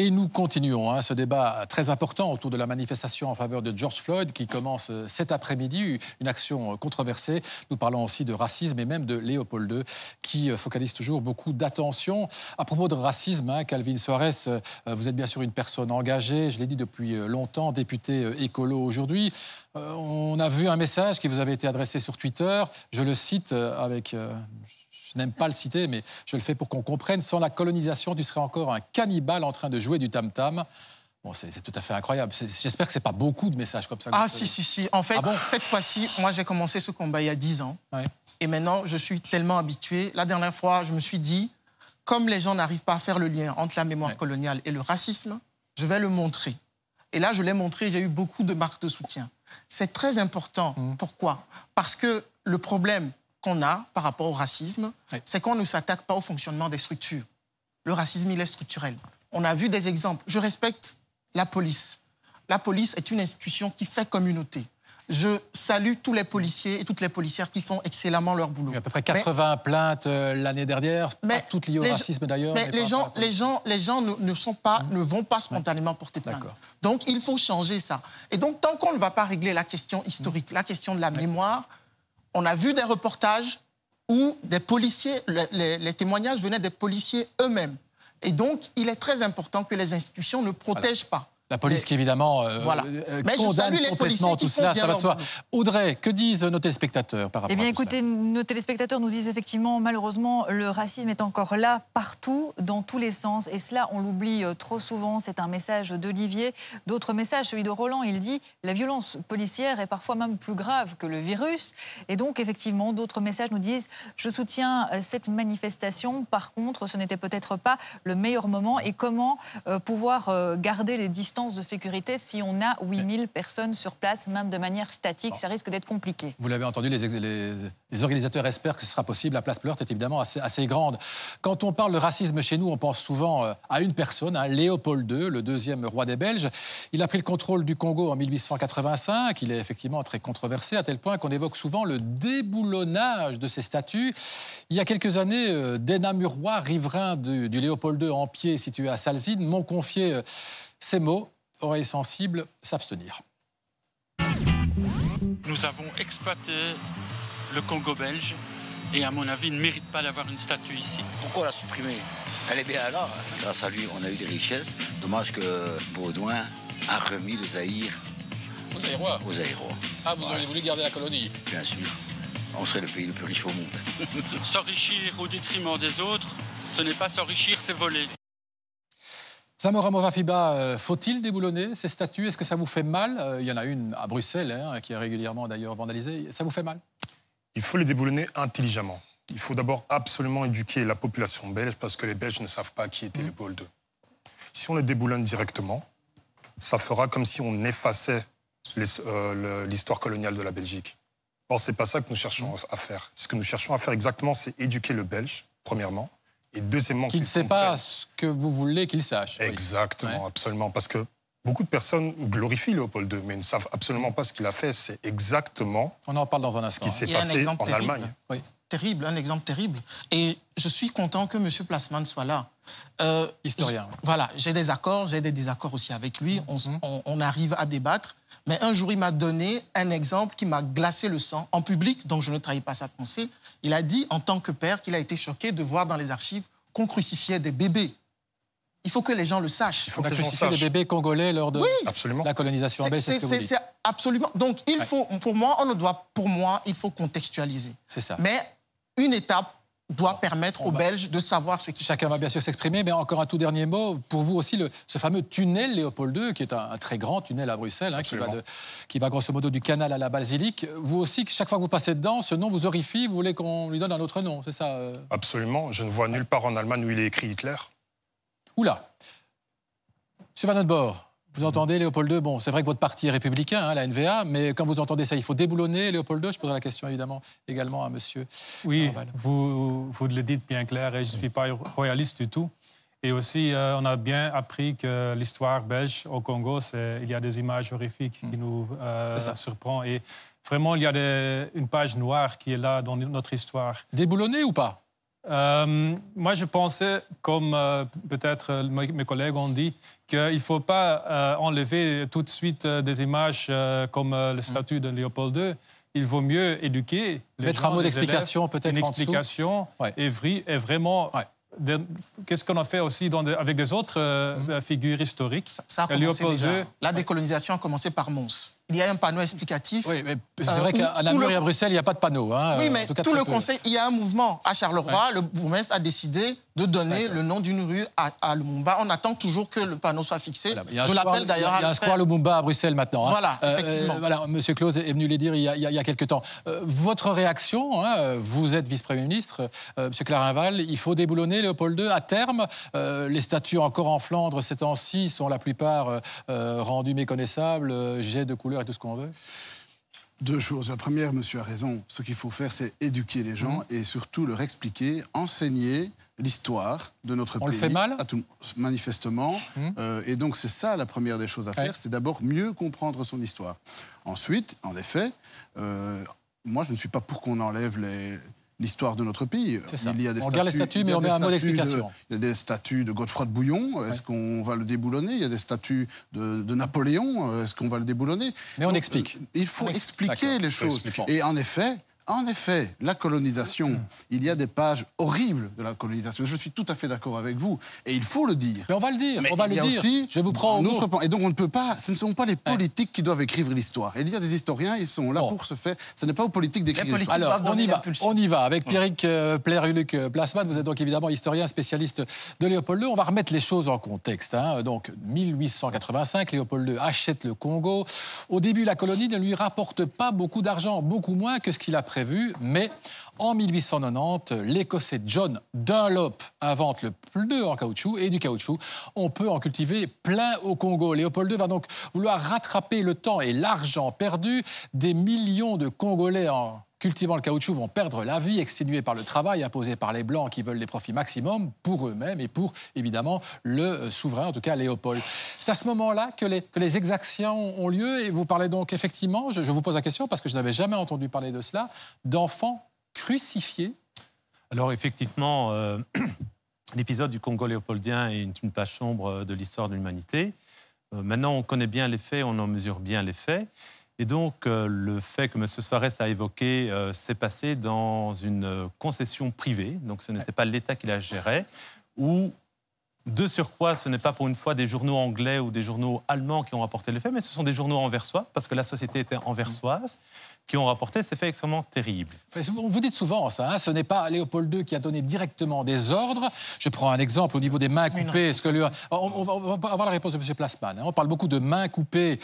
Et nous continuons ce débat très important autour de la manifestation en faveur de George Floyd qui commence cet après-midi, une action controversée. Nous parlons aussi de racisme et même de Léopold II qui focalise toujours beaucoup d'attention. À propos de racisme, Calvin Soares, vous êtes bien sûr une personne engagée, je l'ai dit depuis longtemps, député écolo aujourd'hui. On a vu un message qui vous avait été adressé sur Twitter, je le cite avec... Je n'aime pas le citer, mais je le fais pour qu'on comprenne. Sans la colonisation, tu serais encore un cannibale en train de jouer du tam-tam. Bon, c'est tout à fait incroyable. J'espère que ce n'est pas beaucoup de messages comme ça. Ah, si. En fait, cette fois-ci, moi, j'ai commencé ce combat il y a 10 ans. Ouais. Et maintenant, je suis tellement habitué. La dernière fois, je me suis dit, comme les gens n'arrivent pas à faire le lien entre la mémoire coloniale et le racisme, je vais le montrer. Et là, je l'ai montré, j'ai eu beaucoup de marques de soutien. C'est très important. Pourquoi? Parce que le problème qu'on a par rapport au racisme, c'est qu'on ne s'attaque pas au fonctionnement des structures. Le racisme, il est structurel. On a vu des exemples. Je respecte la police. La police est une institution qui fait communauté. Je salue tous les policiers et toutes les policières qui font excellemment leur boulot. Il y a à peu près 80 plaintes l'année dernière, pas toutes liées au racisme d'ailleurs. Mais les gens ne vont pas spontanément porter plainte. Donc il faut changer ça. Et donc tant qu'on ne va pas régler la question historique, la question de la mémoire, on a vu des reportages où des policiers, les témoignages venaient des policiers eux-mêmes. Et donc, il est très important que les institutions ne protègent pas. La police qui, évidemment, condamne complètement tout cela, ça va de soi. Audrey, que disent nos téléspectateurs par rapport à tout ça ? Écoutez, nos téléspectateurs nous disent effectivement, malheureusement, le racisme est encore là, partout, dans tous les sens. Et cela, on l'oublie trop souvent. C'est un message d'Olivier. D'autres messages, celui de Roland, il dit « La violence policière est parfois même plus grave que le virus ». Et donc, effectivement, d'autres messages nous disent « Je soutiens cette manifestation. Par contre, ce n'était peut-être pas le meilleur moment. Et comment pouvoir garder les distances de sécurité si on a 8000 personnes sur place, même de manière statique, ça risque d'être compliqué. Vous l'avez entendu, les organisateurs espèrent que ce sera possible. La place Pleurte est évidemment assez grande. Quand on parle de racisme chez nous, on pense souvent à une personne, Léopold II, le deuxième roi des Belges. Il a pris le contrôle du Congo en 1885. Il est effectivement très controversé, à tel point qu'on évoque souvent le déboulonnage de ses statues. Il y a quelques années, des Namurois, riverains du Léopold II en pied, situé à Salzine, m'ont confié ces mots, oreilles sensibles, s'abstenir. Nous avons exploité le Congo belge et à mon avis, il ne mérite pas d'avoir une statue ici. Pourquoi la supprimer? Elle est bien là. Grâce à lui, on a eu des richesses. Dommage que Baudouin a remis le Zaïre aux Zaïrois. Ah, vous auriez voulu garder la colonie? Bien sûr. On serait le pays le plus riche au monde. S'enrichir au détriment des autres, ce n'est pas s'enrichir, c'est voler. Zamora Movafiba, faut-il déboulonner ces statues? Est-ce que ça vous fait mal? Il y en a une à Bruxelles, qui est régulièrement d'ailleurs vandalisée. Ça vous fait mal? Il faut les déboulonner intelligemment. Il faut d'abord absolument éduquer la population belge parce que les Belges ne savent pas qui était Léopold II. Si on les déboulonne directement, ça fera comme si on effaçait l'histoire coloniale de la Belgique. Or, ce n'est pas ça que nous cherchons à faire. Ce que nous cherchons à faire exactement, c'est éduquer le Belge, premièrement, et deuxièmement... Qu'il ne sait pas ce que vous voulez qu'il sache. Exactement, absolument. Parce que beaucoup de personnes glorifient Léopold II, mais ne savent absolument pas ce qu'il a fait. C'est exactement on en parle dans un instant, ce qui s'est passé en Allemagne. Oui. Terrible, un exemple terrible. Et je suis content que M. Plasman soit là. Historien. Voilà, j'ai des accords, j'ai des désaccords aussi avec lui. On arrive à débattre. Mais un jour, il m'a donné un exemple qui m'a glacé le sang en public, donc je ne trahis pas sa pensée. Il a dit, en tant que père, qu'il a été choqué de voir dans les archives qu'on crucifiait des bébés. Il faut que les gens le sachent. Il faut que les gens sachent. Des bébés congolais lors de la colonisation belge, c'est ce que vous dites. Absolument. Donc, il faut, pour moi, il faut contextualiser. C'est ça. Mais une étape doit permettre aux Belges de savoir ce qui se passe. Chacun va bien sûr s'exprimer, mais encore un tout dernier mot. Pour vous aussi, ce fameux tunnel Léopold II, qui est un très grand tunnel à Bruxelles, qui va grosso modo du canal à la basilique. Vous aussi, chaque fois que vous passez dedans, ce nom vous horrifie, vous voulez qu'on lui donne un autre nom, c'est ça Absolument. Je ne vois nulle part en Allemagne où il est écrit Hitler. Oula. Monsieur Van Notbord, vous entendez Léopold II, bon, c'est vrai que votre parti est républicain, la NVA, mais quand vous entendez ça, il faut déboulonner Léopold II. Je poserai la question évidemment également à monsieur. Oui, vous le dites bien clair, et je ne suis pas royaliste du tout. Et aussi, on a bien appris que l'histoire belge au Congo, il y a des images horrifiques qui nous surprennent. Et vraiment, il y a une page noire qui est là dans notre histoire. Déboulonner ou pas? Moi, je pensais, comme peut-être mes collègues ont dit, qu'il ne faut pas enlever tout de suite des images comme le statut de Léopold II. Il vaut mieux éduquer les Mettre gens, un mot les d'explication élèves, peut-être une en dessous. explication et vraiment... Ouais. Qu'est-ce qu'on a fait aussi avec des autres figures historiques. Ça a commencé déjà. La décolonisation a commencé par Mons. Il y a un panneau explicatif. Oui, mais c'est vrai qu'à Namur et à Bruxelles, il n'y a pas de panneau. Hein, oui, mais tout le peu. conseil, il y a un mouvement. À Charleroi, le bourgmestre a décidé de donner le nom d'une rue à Lumumba. On attend toujours que le panneau soit fixé. Voilà. Je l'appelle d'ailleurs. Il y a un square Lumumba à Bruxelles maintenant. Hein. Voilà, effectivement. Voilà, Monsieur Claus est venu les dire il y a quelques temps. Votre réaction, hein, vous êtes vice-premier ministre, Monsieur Clarinval, il faut déboulonner Léopold II à terme. Les statues encore en Flandre ces temps-ci sont la plupart rendues méconnaissables, jets de couleurs et tout ce qu'on veut. Deux choses. La première, monsieur a raison. Ce qu'il faut faire, c'est éduquer les gens et surtout leur expliquer, enseigner l'histoire de notre pays. On le fait mal manifestement. Et donc, c'est ça la première des choses à faire. C'est d'abord mieux comprendre son histoire. Ensuite, en effet, moi, je ne suis pas pour qu'on enlève l'histoire de notre pays. Il y a des on regarde les statues, mais on met un mot d'explication. Il y a des statues de Godefroy de Bouillon. Est-ce qu'on va le déboulonner? Il y a des statues de Napoléon. Est-ce qu'on va le déboulonner? Mais on explique. Il faut expliquer les choses. Et en effet, la colonisation, il y a des pages horribles de la colonisation. Je suis tout à fait d'accord avec vous. Et il faut le dire. Mais on va le dire, mais on va le dire. Aussi, je vous prends au mot. Et donc on ne peut pas, ce ne sont pas les politiques qui doivent écrire l'histoire. Il y a des historiens, ils sont là pour ce faire. Ce n'est pas aux politiques d'écrire l'histoire. Alors, on y va. Avec Pierrick Pleyre-Hulluc Plasman, vous êtes donc évidemment historien, spécialiste de Léopold II. On va remettre les choses en contexte. Hein. Donc, 1885, Léopold II achète le Congo. Au début, la colonie ne lui rapporte pas beaucoup d'argent, beaucoup moins que ce qu'il a prévu. Mais en 1890, l'Écossais John Dunlop invente le pneu en caoutchouc et du caoutchouc. On peut en cultiver plein au Congo. Léopold II va donc vouloir rattraper le temps et l'argent perdu. Des millions de Congolais en cultivant le caoutchouc vont perdre la vie, exténués par le travail imposé par les Blancs qui veulent des profits maximum pour eux-mêmes et pour, évidemment, le souverain, en tout cas Léopold. C'est à ce moment-là que les exactions ont lieu et vous parlez donc effectivement, je vous pose la question parce que je n'avais jamais entendu parler de cela, d'enfants crucifiés. Alors effectivement, l'épisode du Congo léopoldien est une page sombre de l'histoire de l'humanité. Maintenant, on connaît bien les faits, on en mesure bien les faits. Et donc, le fait que M. Suarez a évoqué s'est passé dans une concession privée. Donc, ce n'était pas l'État qui la gérait. Ou, de surcroît, ce n'est pas pour une fois des journaux anglais ou des journaux allemands qui ont rapporté les faits, mais ce sont des journaux anversois, parce que la société était anversoise, qui ont rapporté ces faits extrêmement terribles. Vous dites souvent ça, hein, ce n'est pas Léopold II qui a donné directement des ordres. Je prends un exemple au niveau des mains coupées. On va avoir la réponse de M. Plasman. Hein. On parle beaucoup de mains coupées.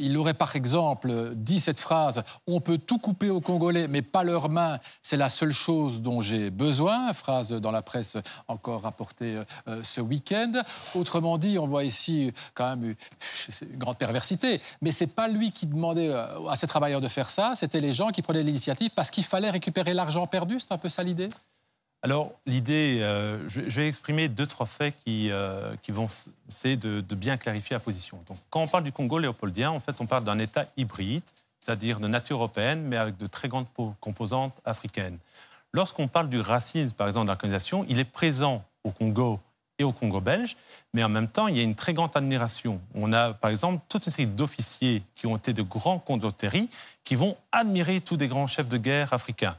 Il aurait par exemple dit cette phrase « On peut tout couper aux Congolais, mais pas leurs mains. C'est la seule chose dont j'ai besoin ». Phrase dans la presse encore rapportée ce week-end. Autrement dit, on voit ici quand même une grande perversité. Mais ce n'est pas lui qui demandait à ses travailleurs de faire ça. C'était les gens qui prenaient l'initiative parce qu'il fallait récupérer l'argent perdu. C'est un peu ça l'idée? Alors, l'idée, je vais exprimer 2-3 faits qui vont essayer de bien clarifier la position. Donc, quand on parle du Congo léopoldien, en fait, on parle d'un État hybride, c'est-à-dire de nature européenne, mais avec de très grandes composantes africaines. Lorsqu'on parle du racisme, par exemple, de la colonisation, il est présent au Congo et au Congo belge, mais en même temps, il y a une très grande admiration. On a, par exemple, toute une série d'officiers qui ont été de grands condottieri qui vont admirer tous des grands chefs de guerre africains.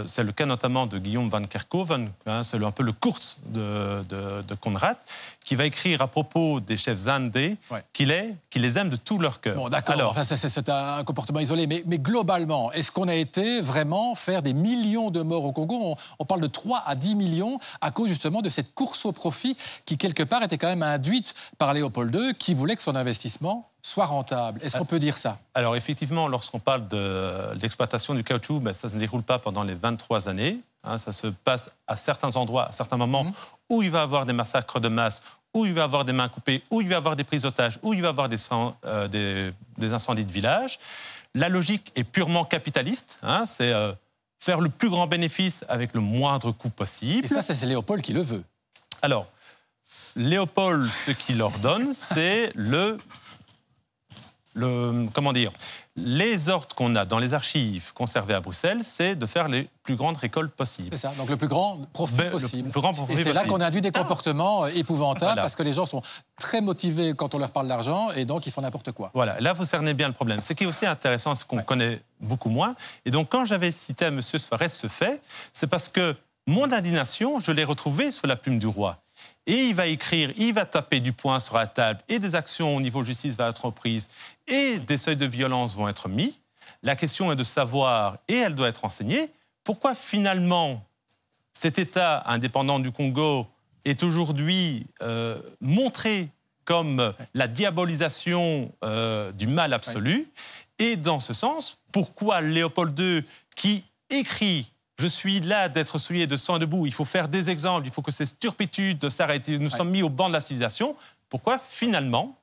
C'est le cas notamment de Guillaume van Kerkhoven, hein, c'est un peu le Kurz de Conrad, qui va écrire à propos des chefs zandais qu'il les aime de tout leur cœur. Bon, d'accord, enfin, c'est un comportement isolé, mais globalement, est-ce qu'on a été vraiment faire des millions de morts au Congo? On parle de 3 à 10 millions à cause justement de cette course au profit qui, quelque part, était quand même induite par Léopold II, qui voulait que son investissement soit rentable. Est-ce qu'on peut dire ça? Alors, effectivement, lorsqu'on parle de l'exploitation du caoutchouc, ben, ça ne se déroule pas pendant les 23 années. Hein, ça se passe à certains endroits, à certains moments, où il va y avoir des massacres de masse, où il va y avoir des mains coupées, où il va y avoir des prises d'otages, où il va y avoir des incendies de villages. La logique est purement capitaliste. Hein, c'est faire le plus grand bénéfice avec le moindre coût possible. Et ça, c'est Léopold qui le veut. Alors, Léopold, ce qu'il ordonne, c'est comment dire, Les ordres qu'on a dans les archives conservées à Bruxelles, c'est de faire les plus grandes récoltes possibles. C'est ça, donc le plus grand profit possible. Le plus grand profit et c'est possible. là qu'on induit des comportements épouvantables, Voilà. parce que les gens sont très motivés quand on leur parle d'argent, et donc ils font n'importe quoi. Voilà, là vous cernez bien le problème. Ce qui est aussi intéressant, c'est qu'on connaît beaucoup moins. Et donc quand j'avais cité à M. Suarez ce fait, c'est parce que mon indignation, je l'ai retrouvée sous la plume du roi. Et il va écrire, il va taper du poing sur la table, et des actions au niveau justice vont être prises, et des seuils de violence vont être mis. La question est de savoir, et elle doit être enseignée, pourquoi finalement cet État indépendant du Congo est aujourd'hui montré comme la diabolisation du mal absolu. Et dans ce sens, pourquoi Léopold II, qui écrit « Je suis là d'être souillé de sang et de boue, il faut faire des exemples, il faut que ces turpitudes s'arrêtent, nous sommes mis au banc de la civilisation », pourquoi finalement,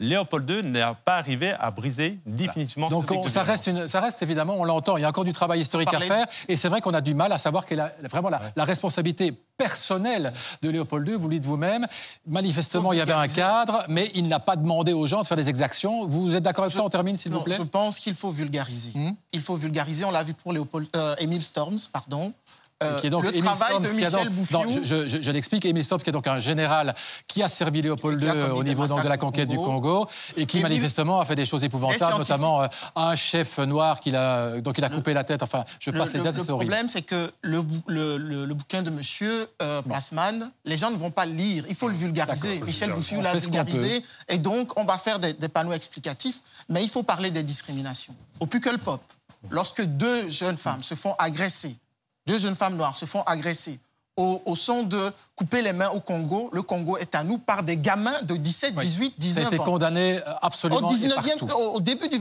Léopold II n'a pas arrivé à briser définitivement donc ça reste évidemment, on l'entend, il y a encore du travail historique à faire, et c'est vrai qu'on a du mal à savoir quelle est vraiment la responsabilité personnelle de Léopold II. Vous le dites vous-même, manifestement il y avait un cadre, mais il n'a pas demandé aux gens de faire des exactions. Vous êtes d'accord avec ça? On termine, s'il vous plaît. Je pense qu'il faut vulgariser. Il faut vulgariser, on l'a vu pour Émile Storms, pardon. Qui est donc le travail de Michel Bouffiou. Je l'explique, Émile Storms, qui est donc un général qui a servi Léopold II au niveau de la conquête du Congo et qui manifestement a fait des choses épouvantables, notamment un chef noir dont il a coupé la tête. Enfin, je passe les dates, c'est horrible. Le problème, c'est que le bouquin de monsieur Plasman, les gens ne vont pas le lire. Il faut le vulgariser. Michel Bouffiou l'a vulgarisé. Et donc, on va faire des panneaux explicatifs. Mais il faut parler des discriminations. Au Pukkelpop, lorsque deux jeunes femmes se font agresser, deux jeunes femmes noires se font agresser au son de couper les mains au Congo. Le Congo est à nous par des gamins de 17, 18, 19 ans. Ça a été condamné absolument au début du